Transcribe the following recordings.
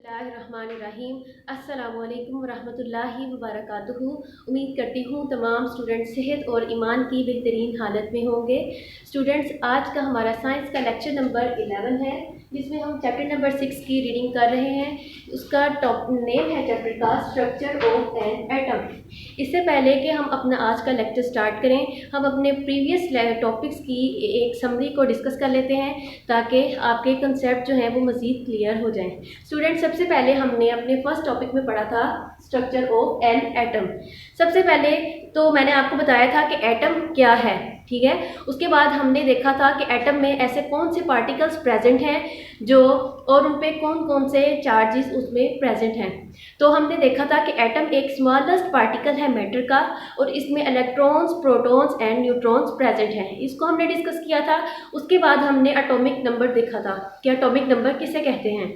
बिस्मिल्लाहिर्रहमानिर्रहीम। अस्सलामुअलैकुम वरहमतुल्लाहि वबरकातुहू। उम्मीद करती हूँ तमाम स्टूडेंट्स सेहत और ईमान की बेहतरीन हालत में होंगे। स्टूडेंट्स, आज का हमारा साइंस का लेक्चर नंबर 11 है, जिसमें हम चैप्टर नंबर 6 की रीडिंग कर रहे हैं। उसका टॉप नेम है चैप्टर का स्ट्रक्चर ऑफ एन एटम। इससे पहले कि हम अपना आज का लेक्चर स्टार्ट करें, हम अपने प्रीवियस टॉपिक्स की एक समरी को डिस्कस कर लेते हैं ताकि आपके कंसेप्ट जो हैं वो मज़ीद क्लियर हो जाएं। स्टूडेंट, सबसे पहले हमने अपने फर्स्ट टॉपिक में पढ़ा था स्ट्रक्चर ऑफ एन एटम। सबसे पहले तो मैंने आपको बताया था कि एटम क्या है, ठीक है। उसके बाद हमने देखा था कि एटम में ऐसे कौन से पार्टिकल्स प्रेजेंट हैं जो और उन पे कौन कौन से चार्जेस उसमें प्रेजेंट हैं। तो हमने देखा था कि एटम एक स्मॉलेस्ट पार्टिकल है मैटर का, और इसमें electrons, protons and neutrons present हैं। इसको हमने डिस्कस किया था। उसके बाद हमने एटॉमिक नंबर देखा था कि एटॉमिक नंबर किसे कहते हैं।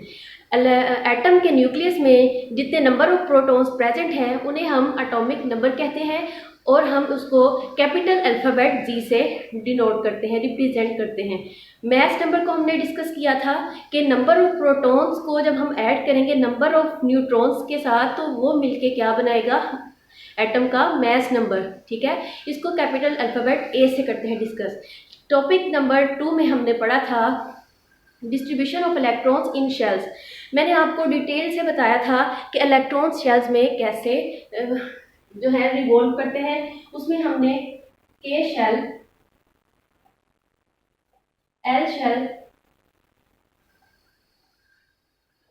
एटम के न्यूक्लियस में जितने नंबर ऑफ प्रोटॉन्स प्रेजेंट हैं उन्हें हम एटॉमिक नंबर कहते हैं, और हम उसको कैपिटल अल्फ़ाबेट जी से डिनोट करते हैं, रिप्रेजेंट करते हैं। मैथ नंबर को हमने डिस्कस किया था कि नंबर ऑफ प्रोटॉन्स को जब हम ऐड करेंगे नंबर ऑफ न्यूट्रॉन्स के साथ तो वो मिलके क्या बनाएगा, एटम का मैस नंबर, ठीक है। इसको कैपिटल अल्फ़ाबेट ए से करते हैं डिस्कस। टॉपिक नंबर 2 में हमने पढ़ा था distribution of electrons in shells. मैंने आपको डिटेल से बताया था कि इलेक्ट्रॉन्स शेल्स में कैसे जो है रिवॉल्व करते हैं। उसमें हमने K shell, L shell,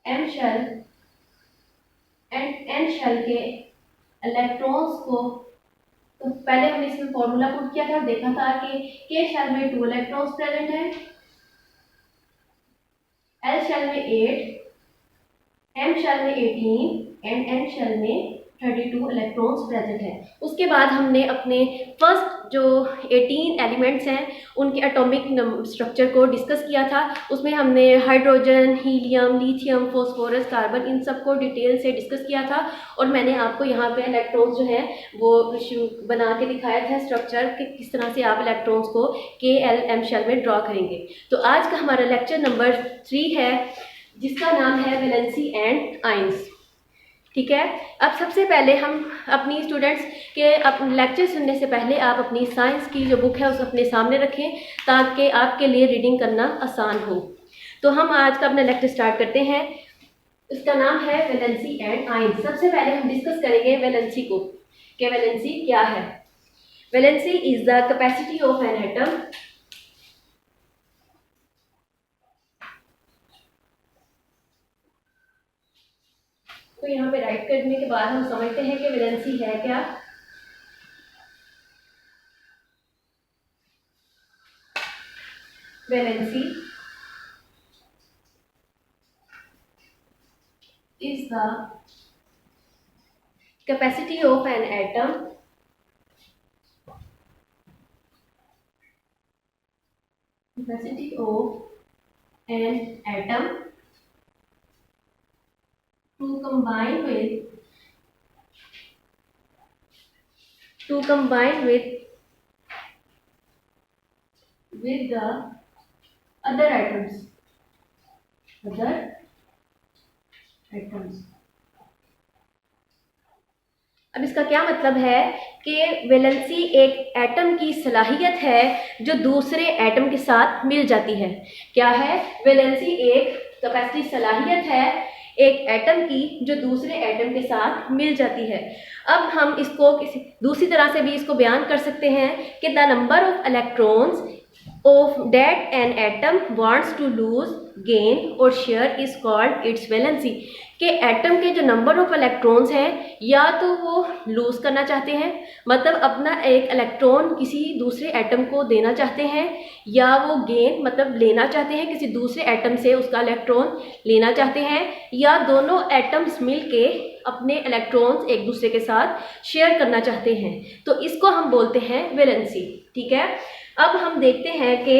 M shell and N shell के इलेक्ट्रॉन्स को, तो पहले हमने इसमें फॉर्मूला पुट किया था, देखा था कि के शेल में 2 इलेक्ट्रॉन्स प्रेजेंट हैं, एल शेल में 8, एम शेल में 18 एंड एन शेल में 32 इलेक्ट्रॉन्स प्रेजेंट हैं। उसके बाद हमने अपने फर्स्ट जो 18 एलिमेंट्स हैं उनके एटॉमिक स्ट्रक्चर को डिस्कस किया था। उसमें हमने hydrogen, helium, lithium, phosphorus, carbon, इन सब को डिटेल से डिस्कस किया था, और मैंने आपको यहाँ पे इलेक्ट्रॉन्स जो हैं वो बना के दिखाया था स्ट्रक्चर कि किस तरह से आप इलेक्ट्रॉन्स को के एल एम शेल में ड्रॉ करेंगे। तो आज का हमारा लेक्चर नंबर 3 है, जिसका नाम है वैलेंसी एंड आयंस, ठीक है। अब सबसे पहले हम अपनी स्टूडेंट्स के लेक्चर सुनने से पहले आप अपनी साइंस की जो बुक है उसे अपने सामने रखें ताकि आपके लिए रीडिंग करना आसान हो। तो हम आज का अपना लेक्चर स्टार्ट करते हैं। इसका नाम है वैलेंसी एंड आयंस। सबसे पहले हम डिस्कस करेंगे वैलेंसी को कि वैलेंसी क्या है। Valency is the capacity of an atom तो यहाँ पे राइट करने के बाद हम समझते हैं कि वैलेंसी है क्या। Valency is the capacity of an atom to combine with the other atoms. अब इसका क्या मतलब है कि वैलेंसी एक एटम की सलाहियत है जो दूसरे एटम के साथ मिल जाती है। क्या है? वैलेंसी एक कैपेसिटी, सलाहियत है एक एटम की जो दूसरे एटम के साथ मिल जाती है। अब हम इसको किसी दूसरी तरह से भी इसको बयान कर सकते हैं कि the number of electrons of that an atom wants to lose, gain or share is called its valency। कि एटम के जो नंबर ऑफ इलेक्ट्रॉन्स हैं या तो वो लूज करना चाहते हैं, मतलब अपना एक इलेक्ट्रॉन किसी दूसरे एटम को देना चाहते हैं, या वो गेन मतलब लेना चाहते हैं, किसी दूसरे एटम से उसका इलेक्ट्रॉन लेना चाहते हैं, या दोनों एटम्स मिलके अपने इलेक्ट्रॉन्स एक दूसरे के साथ शेयर करना चाहते हैं। तो इसको हम बोलते हैं वैलेंसी, ठीक है। अब हम देखते हैं कि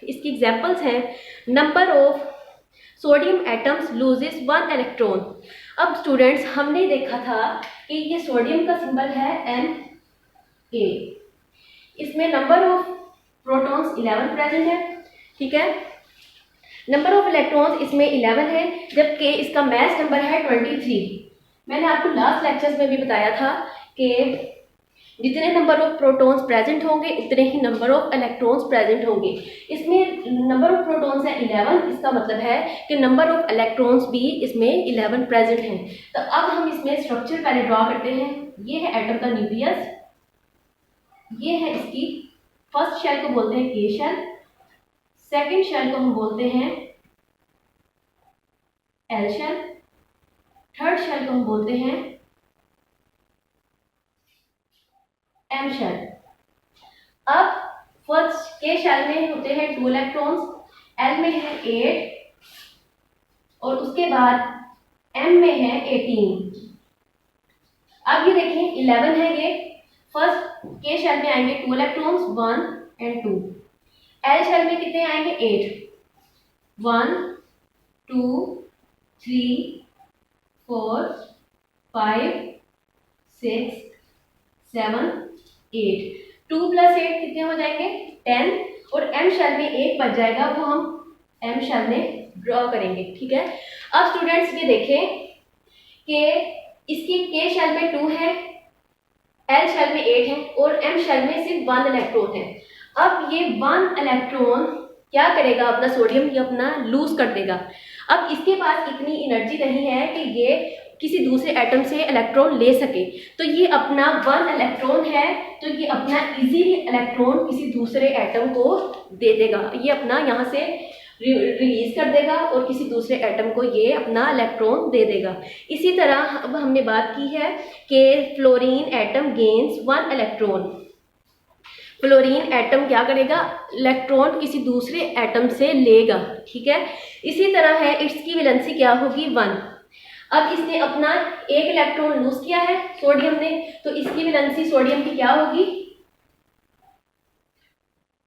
इसकी एग्जांपल्स हैं। Number of sodium atoms loses 1 electron. अब स्टूडेंट्स, हमने देखा था कि ये सोडियम का सिंबल है Na, इसमें नंबर ऑफ प्रोटॉन्स 11 प्रेजेंट है, ठीक है। नंबर ऑफ इलेक्ट्रॉन्स इसमें 11 है, जबकि इसका मास नंबर है 23। मैंने आपको लास्ट लेक्चर्स में भी बताया था कि जितने नंबर ऑफ प्रोटॉन्स प्रेजेंट होंगे उतने ही नंबर ऑफ इलेक्ट्रॉन्स प्रेजेंट होंगे। इसमें नंबर ऑफ प्रोटॉन्स है 11, इसका मतलब है कि नंबर ऑफ इलेक्ट्रॉन्स भी इसमें 11 प्रेजेंट हैं। तो अब हम इसमें स्ट्रक्चर पहले ड्रॉ करते हैं। ये है एटम का न्यूक्लियस, ये है इसकी फर्स्ट शेल को बोलते हैं के शेल, सेकेंड शेल को हम बोलते हैं एल शेल, थर्ड शेल को हम बोलते हैं एम शेल। अब फर्स्ट के शेल में होते हैं 2 इलेक्ट्रॉन्स, एल में है 8 और उसके बाद एम में है 18। अब ये देखें 11 है, ये फर्स्ट के शेल में आएंगे 2 इलेक्ट्रॉन्स 1 और 2। एल शेल में कितने आएंगे 8, 1 2 3 4 5 6 7 8। 2 + 8 कितने हो जाएंगे 10 और एम शेल में 1 बच जाएगा, वो हम एम शेल में ड्रॉ करेंगे। ठीक है, अब स्टूडेंट्स ये देखें कि इसकी के शेल में 2 है, एल शेल में 8 है और एम शेल में सिर्फ 1 इलेक्ट्रॉन है। अब ये 1 इलेक्ट्रॉन क्या करेगा, अपना सोडियम ये अपना लूज कर देगा। अब इसके पास इतनी एनर्जी नहीं है कि ये किसी दूसरे एटम से इलेक्ट्रॉन ले सके, तो ये अपना 1 इलेक्ट्रॉन है तो ये अपना इजीली इलेक्ट्रॉन किसी दूसरे एटम को दे देगा, ये अपना यहाँ से रिलीज कर देगा और किसी दूसरे एटम को ये अपना इलेक्ट्रॉन दे देगा। इसी तरह अब हमने बात की है कि fluorine atom gains 1 electron. Fluorine atom क्या करेगा, इलेक्ट्रॉन किसी दूसरे एटम से लेगा। ठीक है, इसी तरह है इसकी वैलेंसी क्या होगी 1। अब इसने अपना 1 इलेक्ट्रॉन लूज किया है सोडियम ने, तो इसकी वैलेंसी सोडियम की क्या होगी,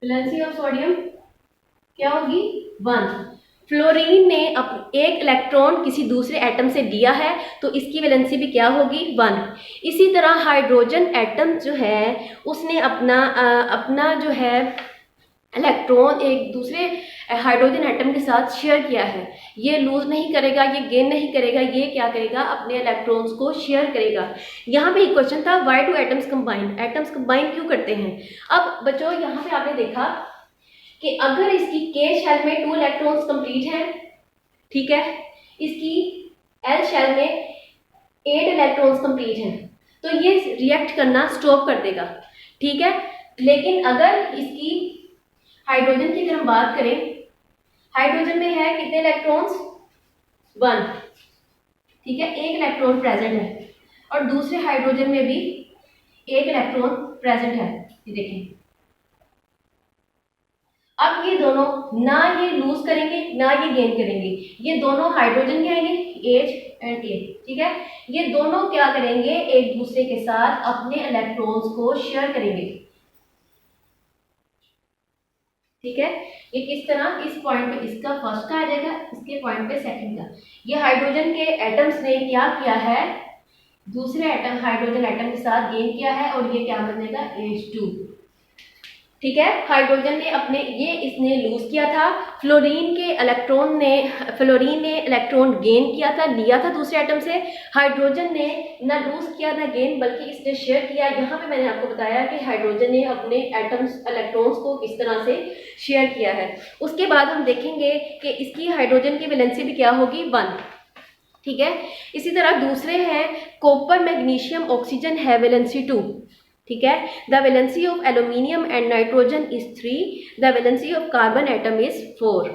वैलेंसी ऑफ सोडियम क्या होगी 1। फ्लोरीन ने 1 इलेक्ट्रॉन किसी दूसरे एटम से लिया है तो इसकी वैलेंसी भी क्या होगी 1। इसी तरह हाइड्रोजन एटम जो है उसने अपना जो है इलेक्ट्रॉन एक दूसरे हाइड्रोजन एटम के साथ शेयर किया है। ये लूज नहीं करेगा, ये गेन नहीं करेगा, ये क्या करेगा अपने इलेक्ट्रॉन्स को शेयर करेगा। यहाँ पे एक क्वेश्चन था why do atoms combine, atoms combine क्यों करते हैं। अब बच्चों यहाँ पे आपने देखा कि अगर इसकी के शेल में 2 इलेक्ट्रॉन्स कंप्लीट हैं, ठीक है, इसकी एल शेल में 8 इलेक्ट्रॉन्स कंप्लीट हैं, तो ये रिएक्ट करना स्टॉप कर देगा। ठीक है, लेकिन अगर इसकी हाइड्रोजन की अगर हम बात करें, हाइड्रोजन में है कितने इलेक्ट्रॉन्स 1, ठीक है, 1 इलेक्ट्रॉन प्रेजेंट है और दूसरे हाइड्रोजन में भी 1 इलेक्ट्रॉन प्रेजेंट है। ये देखें, अब ये दोनों ना ये लूज करेंगे ना ये गेन करेंगे, ये दोनों हाइड्रोजन के आएंगे H and A। ठीक है, ये दोनों क्या करेंगे एक दूसरे के साथ अपने इलेक्ट्रॉन्स को शेयर करेंगे। ठीक है, ये किस तरह, इस पॉइंट पे इसका फर्स्ट का आ जाएगा, इसके पॉइंट पे सेकंड का। ये हाइड्रोजन के एटम्स ने क्या किया है, दूसरे एटम हाइड्रोजन एटम के साथ गेन किया है और ये क्या बनेगा H2। ठीक है, हाइड्रोजन ने अपने ये इसने लूज किया था, फ्लोरीन ने इलेक्ट्रॉन गेन किया था, लिया था दूसरे एटम से। हाइड्रोजन ने ना लूज किया ना गेन, बल्कि इसने शेयर किया। यहाँ पे मैंने आपको बताया कि हाइड्रोजन ने अपने एटम्स इलेक्ट्रॉन्स को किस तरह से शेयर किया है। उसके बाद हम देखेंगे कि इसकी हाइड्रोजन की वैलेंसी भी क्या होगी 1। ठीक है, इसी तरह दूसरे हैं कॉपर मैग्नीशियम ऑक्सीजन है वैलेंसी 2। ठीक है, the valency of aluminium and nitrogen is 3, the valency of carbon atom is 4।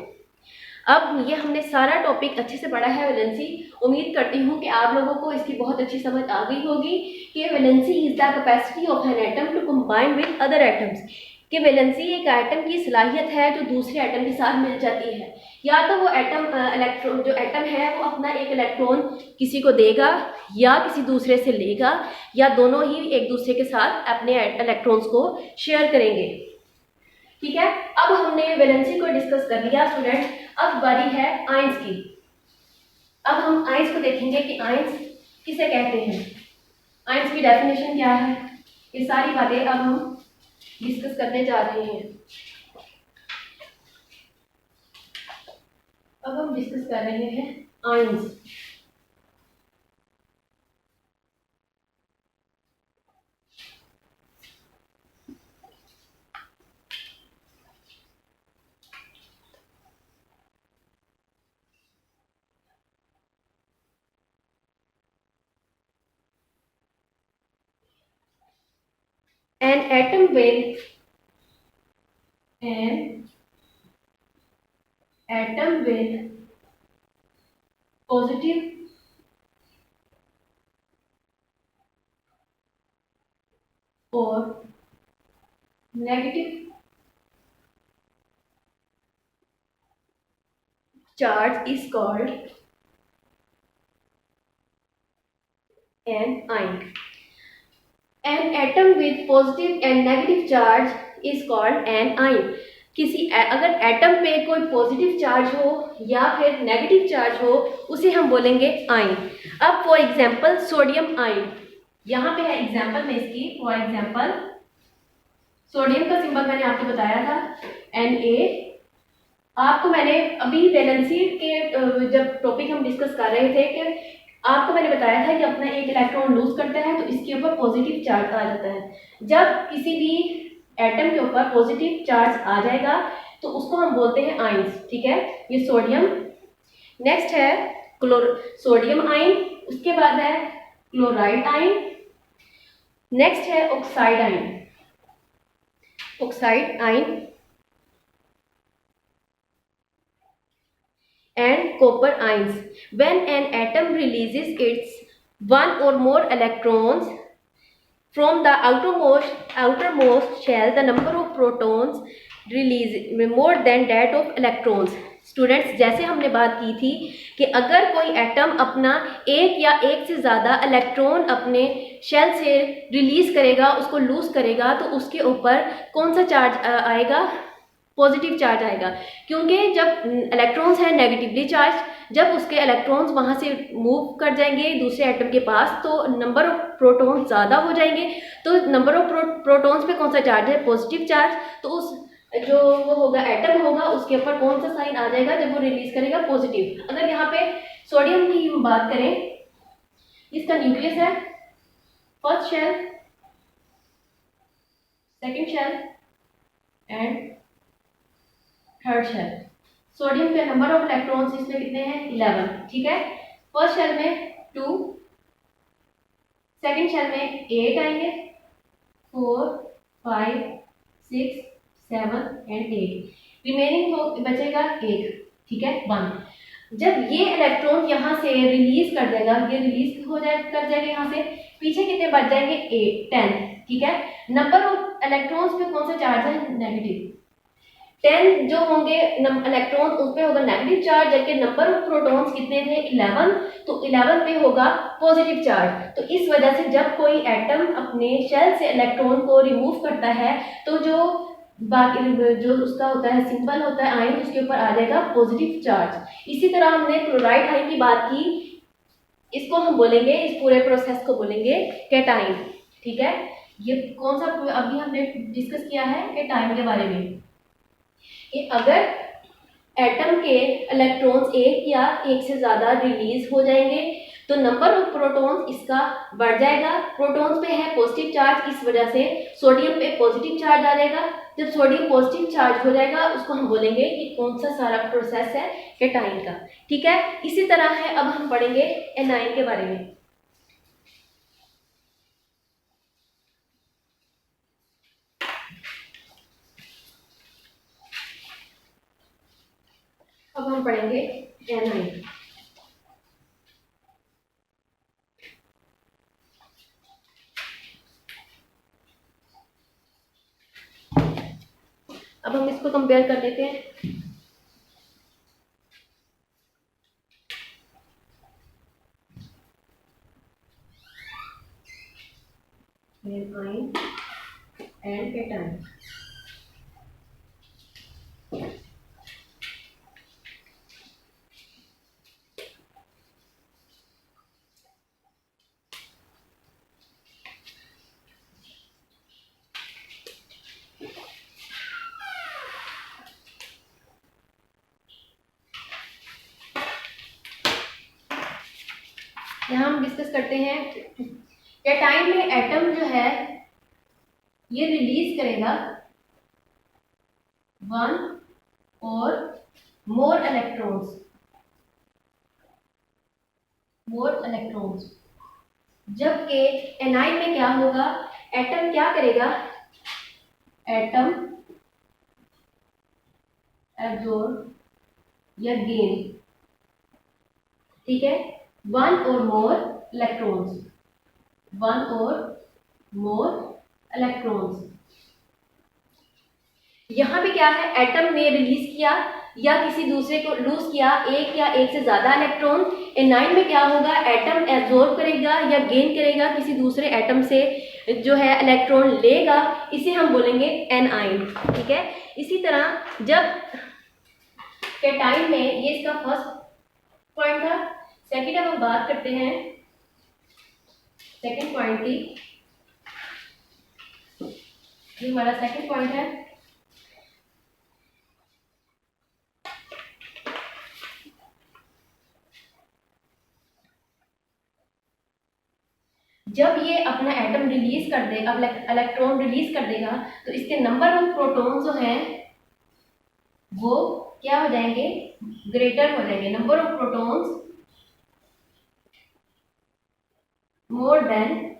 अब ये हमने सारा टॉपिक अच्छे से पढ़ा है वैलेंसी। उम्मीद करती हूँ कि आप लोगों को इसकी बहुत अच्छी समझ आ गई होगी कि valency is the capacity of an atom to combine with other atoms. कि वैलेंसी एक एटम की सलाहियत है जो दूसरे एटम के साथ मिल जाती है। या तो वो एटम इलेक्ट्रॉन जो एटम है वो अपना एक इलेक्ट्रॉन किसी को देगा या किसी दूसरे से लेगा, या दोनों ही एक दूसरे के साथ अपने इलेक्ट्रॉन्स को शेयर करेंगे। ठीक है, अब हमने वैलेंसी को डिस्कस कर लिया स्टूडेंट। अब बारी है आयंस की। अब हम आयंस को देखेंगे कि आयंस किसे कहते हैं, आयंस की डेफिनेशन क्या है, ये सारी बातें अब हम डिस्कस करने जा रहे हैं। अब हम डिस्कस कर रहे हैं ions. An atom with an atom with positive or negative charge is called an ion. An atom with positive and negative charge is called an ion. किसी अगर एटम पे कोई पॉजिटिव चार्ज हो या फिर नेगेटिव चार्ज हो उसे हम बोलेंगे आयन। अब फॉर एग्जांपल सोडियम आयन, यहाँ पे है एग्जांपल में इसकी। फॉर एग्जांपल सोडियम का सिंबल मैंने आपको बताया था Na। आपको मैंने अभी वैलेंसी के जब टॉपिक हम डिस्कस कर रहे थे कि आपको मैंने बताया था कि अपना एक इलेक्ट्रॉन लूज करता है तो इसके ऊपर पॉजिटिव चार्ज आ जाता है। जब किसी भी एटम के ऊपर पॉजिटिव चार्ज आ जाएगा तो उसको हम बोलते हैं आयंस। ठीक है, ये सोडियम। नेक्स्ट है सोडियम आयन, उसके बाद है क्लोराइड आयन, नेक्स्ट है oxide ion. Oxide ion and copper ions. When an atom releases its one or more electrons from the outermost shell, the number of protons released more than that of electrons. Students, जैसे हमने बात की थी कि अगर कोई atom अपना एक या एक से ज़्यादा इलेक्ट्रॉन अपने शेल से रिलीज करेगा, उसको लूज करेगा, तो उसके ऊपर कौन सा चार्ज आएगा? पॉजिटिव चार्ज आएगा। क्योंकि जब इलेक्ट्रॉन्स हैं नेगेटिवली चार्ज, जब उसके इलेक्ट्रॉन्स वहाँ से मूव कर जाएंगे दूसरे एटम के पास तो नंबर ऑफ प्रोटॉन्स ज़्यादा हो जाएंगे। तो नंबर ऑफ प्रोटॉन्स पे कौन सा चार्ज है? Positive charge. तो उस जो वो होगा एटम होगा उसके ऊपर कौन सा साइन आ जाएगा जब वो रिलीज करेगा? पॉजिटिव। अगर यहाँ पे सोडियम की हम बात करें, इसका न्यूक्लियस है first shell, second shell and third shell. Sodium के नंबर ऑफ इलेक्ट्रॉन्स इसमें कितने हैं? 11। ठीक है, फर्स्ट शेल में 2, सेकंड शेल में 8 आएंगे, 4, 5, 6, 7 एंड 8। रिमेनिंग तो बचेगा 1। ठीक है, 1। जब ये इलेक्ट्रॉन यहाँ से रिलीज कर देगा, ये रिलीज हो जाए कर जाएगा यहाँ से, पीछे कितने बच जाएंगे? 8, 10। ठीक है, नंबर ऑफ इलेक्ट्रॉन्स पे कौन सा चार्ज है? नेगेटिव। 10 जो होंगे इलेक्ट्रॉन उस पे होगा नेगेटिव चार्ज, जबकि नंबर ऑफ प्रोटॉन्स कितने थे? 11। तो 11 पे होगा पॉजिटिव चार्ज। तो इस वजह से जब कोई एटम अपने शेल से इलेक्ट्रॉन को रिमूव करता है तो जो बाकी जो उसका होता है सिंबल होता है आयन, उसके ऊपर आ जाएगा पॉजिटिव चार्ज। इसी तरह हमने क्लोराइड आयन की बात की, इसको हम बोलेंगे, इस पूरे प्रोसेस को बोलेंगे कैटायन। ठीक है, ये कौन सा अभी हमने डिस्कस किया है कैटायन के बारे में कि अगर एटम के इलेक्ट्रॉन्स एक या एक से ज़्यादा रिलीज हो जाएंगे तो नंबर ऑफ प्रोटॉन्स इसका बढ़ जाएगा। प्रोटॉन्स पे है पॉजिटिव चार्ज, इस वजह से सोडियम पे पॉजिटिव चार्ज आ जाएगा। जब सोडियम पॉजिटिव चार्ज हो जाएगा उसको हम बोलेंगे कि कौन सा सारा प्रोसेस है कैटायन का। ठीक है, इसी तरह है अब हम पढ़ेंगे एनायन के बारे में। अब हम पढ़ेंगे एनायन। अब हम इसको कंपेयर कर लेते हैं। Anion and cation. यहाँ हम डिस्कस करते हैं कैटाइन में एटम जो है ये रिलीज करेगा वन और मोर इलेक्ट्रॉन्स, जबकि एनाइन में क्या होगा, एटम क्या करेगा, एटम एब्जॉर्ब या गेन, ठीक है, वन और मोर इलेक्ट्रॉन्स, यहाँ पे क्या है, एटम ने रिलीज किया या किसी दूसरे को लूज किया एक या एक से ज्यादा इलेक्ट्रॉन। एनाइन में क्या होगा, एटम एब्जॉर्ब करेगा या गेन करेगा किसी दूसरे एटम से जो है इलेक्ट्रॉन लेगा, इसे हम बोलेंगे एनाइन, ठीक है। इसी तरह जब कैटाइन में, ये इसका फर्स्ट पॉइंट था। सेकंड अब हम बात करते हैं सेकंड पॉइंट की, ये हमारा सेकंड पॉइंट है। जब ये अपना एटम रिलीज कर दे, अब इलेक्ट्रॉन रिलीज कर देगा, तो इसके नंबर ऑफ प्रोटॉन जो हैं वो क्या हो जाएंगे, ग्रेटर हो जाएंगे। Number of protons more than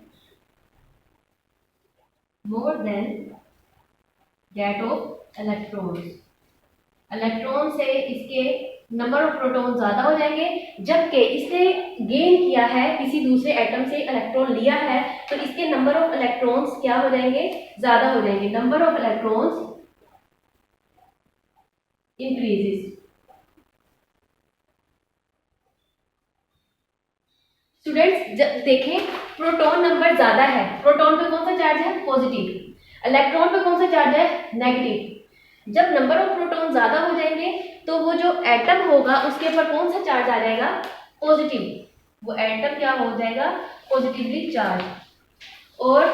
that of electrons. Electron से इसके नंबर ऑफ प्रोटॉन ज्यादा हो जाएंगे, जबकि इसने गेन किया है किसी दूसरे एटम से इलेक्ट्रॉन लिया है, तो इसके नंबर ऑफ इलेक्ट्रॉन्स क्या हो जाएंगे, ज्यादा हो जाएंगे। Number of electrons increases. Students देखें, प्रोटॉन नंबर ज्यादा है, प्रोटॉन पे कौन सा चार्ज है, पॉजिटिव, इलेक्ट्रॉन पे कौन सा चार्ज है, नेगेटिव। जब नंबर ऑफ प्रोटॉन ज्यादा हो जाएंगे तो वो जो एटम होगा उसके ऊपर कौन सा चार्ज आ जाएगा, पॉजिटिव, वो एटम क्या हो जाएगा, पॉजिटिवली चार्ज। और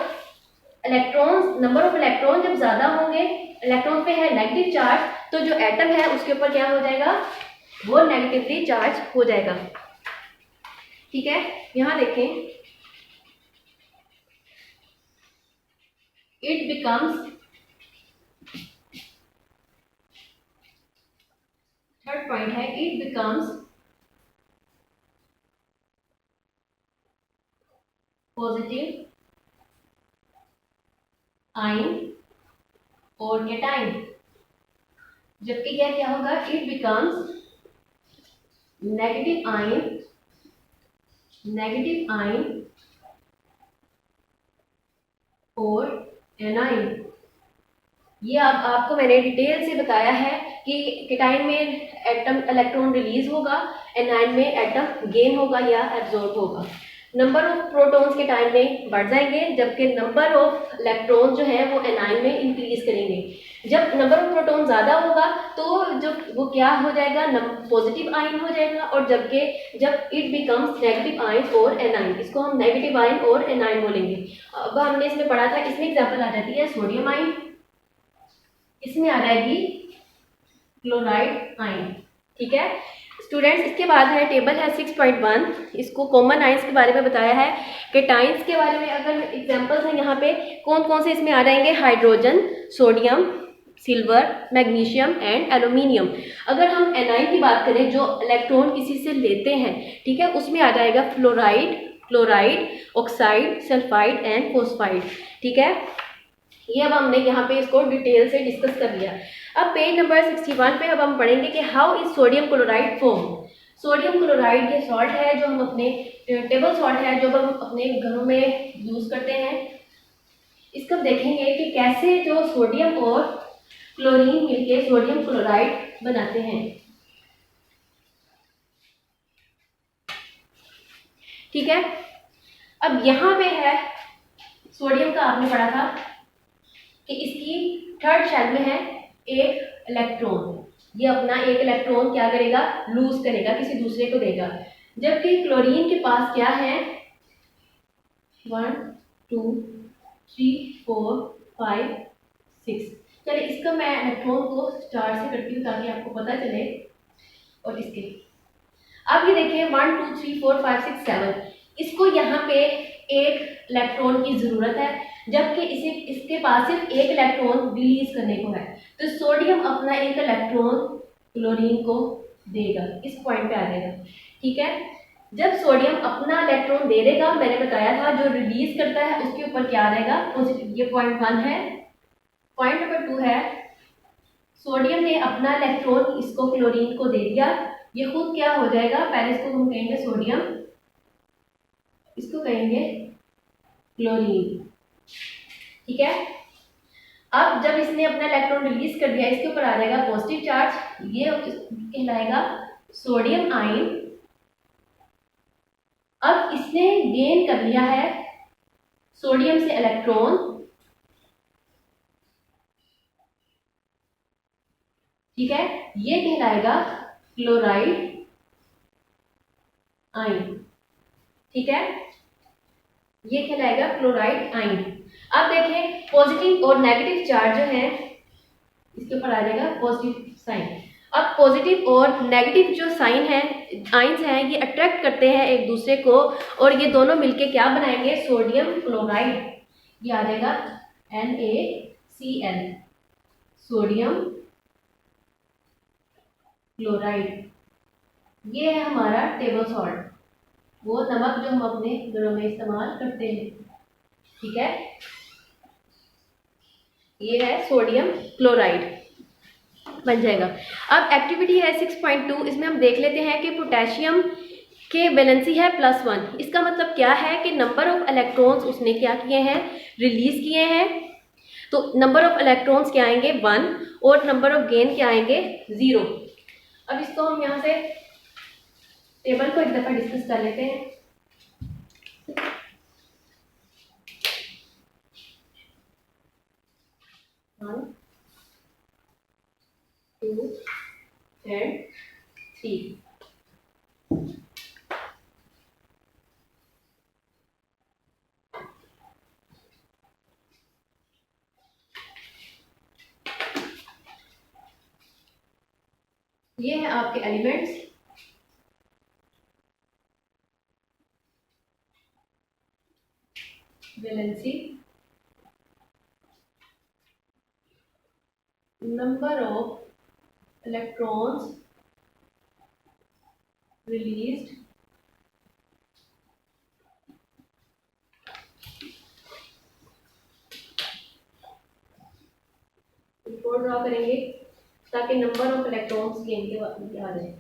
इलेक्ट्रॉन, नंबर ऑफ इलेक्ट्रॉन जब ज्यादा होंगे, इलेक्ट्रॉन पे है नेगेटिव चार्ज, तो जो एटम है उसके ऊपर क्या हो जाएगा, वो नेगेटिवली चार्ज हो जाएगा, ठीक है। यहां देखें, इट बिकम्स, थर्ड पॉइंट है, इट बिकम्स पॉजिटिव आयन और कैटाइन। जबकि क्या क्या होगा, इट बिकम्स नेगेटिव आयन और एनाइन। ये आपको मैंने डिटेल से बताया है कि कैटाइन में एटम इलेक्ट्रॉन रिलीज होगा, एनाइन में एटम गेन होगा या एब्जॉर्ब होगा। नंबर ऑफ प्रोटॉन्स कैटाइन में बढ़ जाएंगे, जबकि नंबर ऑफ इलेक्ट्रॉन जो है वो एनाइन में इंक्रीज करेंगे। जब नंबर ऑफ प्रोटॉन ज्यादा होगा तो जो वो क्या हो जाएगा, पॉजिटिव आयन हो जाएगा, और जब इट बिकम्स नेगेटिव आयन और एनाइन, इसको हम नेगेटिव आयन और एनाइन बोलेंगे। अब हमने इसमें पढ़ा था, इसमें एग्जाम्पल आ जाती है सोडियम आयन, इसमें आ जाएगी क्लोराइड आयन, ठीक है स्टूडेंट्स। इसके बाद है टेबल है 6.1, इसको कॉमन आयंस के बारे में बताया है। कैटाइंस के बारे में अगर एग्जांपल्स हैं यहाँ पे कौन कौन से इसमें आ जाएंगे, hydrogen, sodium, silver, magnesium and aluminium. अगर हम एनाइन की बात करें जो इलेक्ट्रॉन किसी से लेते हैं, ठीक है, उसमें आ जाएगा fluoride, chloride, oxide, sulphide and phosphide, ठीक है। ये अब हमने यहाँ पे इसको डिटेल से डिस्कस कर लिया। अब पेज नंबर 61 पे अब हम पढ़ेंगे कि how is sodium chloride form. Sodium chloride ये सॉल्ट है जो हम अपने टेबल सॉल्ट है जो हम अपने घरों में यूज करते हैं। इसको देखेंगे कि कैसे जो सोडियम और क्लोरीन मिलके सोडियम क्लोराइड बनाते हैं, ठीक है। अब यहाँ पे है सोडियम का, आपने पढ़ा था कि इसकी थर्ड शेल में है एक इलेक्ट्रॉन, ये अपना एक इलेक्ट्रॉन क्या करेगा, लूज करेगा, किसी दूसरे को देगा। जबकि क्लोरीन के पास क्या है, 1 2 3 4 5 6। चलिए इसका मैं इलेक्ट्रॉन को स्टार से करती हूँ ताकि आपको पता चले। और इसके अब ये देखिए 1 2 3 4 5 6 7, इसको यहाँ पे एक इलेक्ट्रॉन की ज़रूरत है, जबकि इसके पास सिर्फ एक इलेक्ट्रॉन रिलीज करने को है। तो सोडियम अपना एक इलेक्ट्रॉन क्लोरीन को देगा, इस पॉइंट पे आ जाएगा। ठीक है, जब सोडियम अपना इलेक्ट्रॉन दे देगा, मैंने बताया था जो रिलीज करता है उसके ऊपर क्या रहेगा, पॉजिटिव। ये पॉइंट 1 है। पॉइंट नंबर 2 है, सोडियम ने अपना इलेक्ट्रॉन इसको क्लोरीन को दे दिया, ये खुद क्या हो जाएगा, पहले इसको हम कहेंगे सोडियम, इसको कहेंगे क्लोरीन। ठीक है, अब जब इसने अपना इलेक्ट्रॉन रिलीज कर दिया, इसके ऊपर आ जाएगा पॉजिटिव चार्ज, ये कहलाएगा सोडियम आयन। अब इसने गेन कर लिया है सोडियम से इलेक्ट्रॉन, ठीक है, ये कहलाएगा क्लोराइड आयन। ठीक है, ये कहलाएगा क्लोराइड आयन। अब देखें पॉजिटिव और नेगेटिव चार्ज जो है, इसके ऊपर आ जाएगा पॉजिटिव साइन। अब पॉजिटिव और नेगेटिव जो साइन है, आयंस हैं, ये अट्रैक्ट करते हैं एक दूसरे को, और ये दोनों मिलके क्या बनाएंगे, सोडियम क्लोराइड। ये आ जाएगा NaCl, सोडियम क्लोराइड। ये है हमारा टेबल सॉल्ट, वो नमक जो हम अपने घरों में इस्तेमाल करते हैं। ठीक है, ये है सोडियम क्लोराइड बन जाएगा। अब एक्टिविटी है 6.2, इसमें हम देख लेते हैं कि पोटेशियम के वैलेंसी है +1। इसका मतलब क्या है कि नंबर ऑफ इलेक्ट्रॉन्स उसने क्या किए हैं, रिलीज किए हैं। तो नंबर ऑफ इलेक्ट्रॉन्स क्या आएंगे 1, और नंबर ऑफ गेन क्या आएंगे 0। अब इसको हम यहाँ से टेबल को एक दफा डिस्कस कर लेते हैं। 1 2 and 3। ये है आपके elements. Valency, number of electrons released, report draw करेंगे ताकि नंबर ऑफ इलेक्ट्रॉन्स गेन के बाद आ जाए।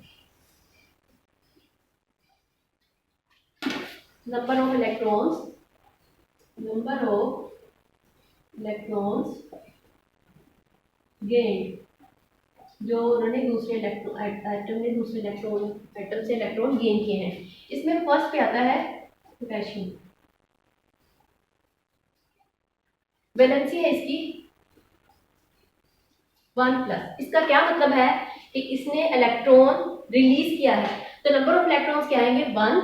नंबर ऑफ इलेक्ट्रॉन्स गेन, जो उन्होंने दूसरे एटम से इलेक्ट्रॉन गेन किए हैं। इसमें फर्स्ट पे आता है पोटेशियम। वैलेंसी है इसकी 1+। इसका क्या मतलब है कि इसने इलेक्ट्रॉन रिलीज किया है, तो नंबर ऑफ इलेक्ट्रॉन्स क्या आएंगे 1,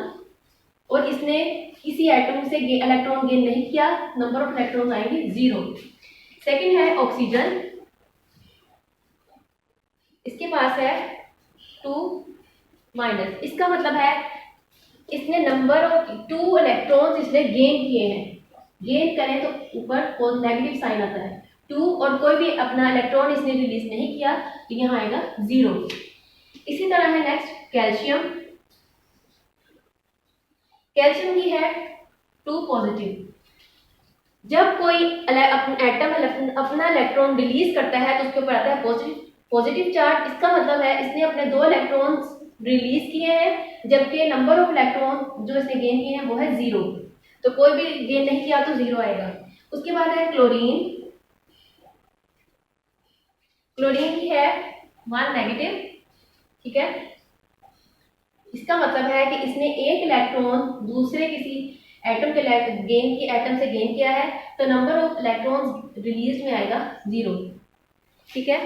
और इसने किसी एटम से इलेक्ट्रॉन गेन नहीं किया, नंबर ऑफ इलेक्ट्रॉन्स आएंगे 0। सेकंड है ऑक्सीजन, इसके पास है 2-। इसका मतलब है इसने नंबर ऑफ 2 इलेक्ट्रॉन्स इसने गेन किए हैं। गेन करें तो ऊपर नेगेटिव साइन आता है 2, और कोई भी अपना इलेक्ट्रॉन इसने रिलीज नहीं किया, तो यहाँ आएगा 0। इसी तरह है नेक्स्ट कैल्शियम। कैल्शियम की है 2+। जब कोई एटम अपना इलेक्ट्रॉन रिलीज करता है तो उसके ऊपर आता है पॉजिटिव चार्ज। इसका मतलब है इसने अपने 2 इलेक्ट्रॉन्स रिलीज किए हैं, जबकि नंबर ऑफ इलेक्ट्रॉन जो इसने गेन किए हैं वो है 0। तो कोई भी गेन नहीं किया तो 0 आएगा। उसके बाद है क्लोरीन। क्लोरीन की है 1-। ठीक है, इसका मतलब है कि इसने एक इलेक्ट्रॉन दूसरे किसी एटम से गेन किया है, तो नंबर ऑफ इलेक्ट्रॉन्स रिलीज में आएगा 0। ठीक है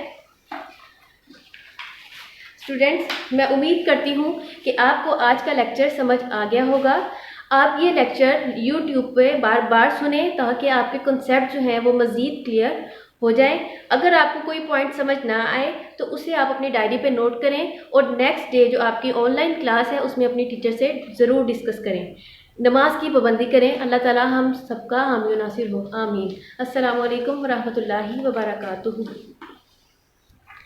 स्टूडेंट्स, मैं उम्मीद करती हूँ कि आपको आज का लेक्चर समझ आ गया होगा। आप ये लेक्चर YouTube पे बार बार सुने ताकि आपके कॉन्सेप्ट जो हैं वो मज़ीद क्लियर हो जाए। अगर आपको कोई पॉइंट समझ ना आए तो उसे आप अपनी डायरी पे नोट करें, और नेक्स्ट डे जो आपकी ऑनलाइन क्लास है उसमें अपनी टीचर से ज़रूर डिस्कस करें। नमाज की पाबंदी करें। अल्लाह ताला हम सबका हामी नासिर हो, आमीन। अस्सलामु अलैकुम व रहमतुल्लाहि व बरकातुहू।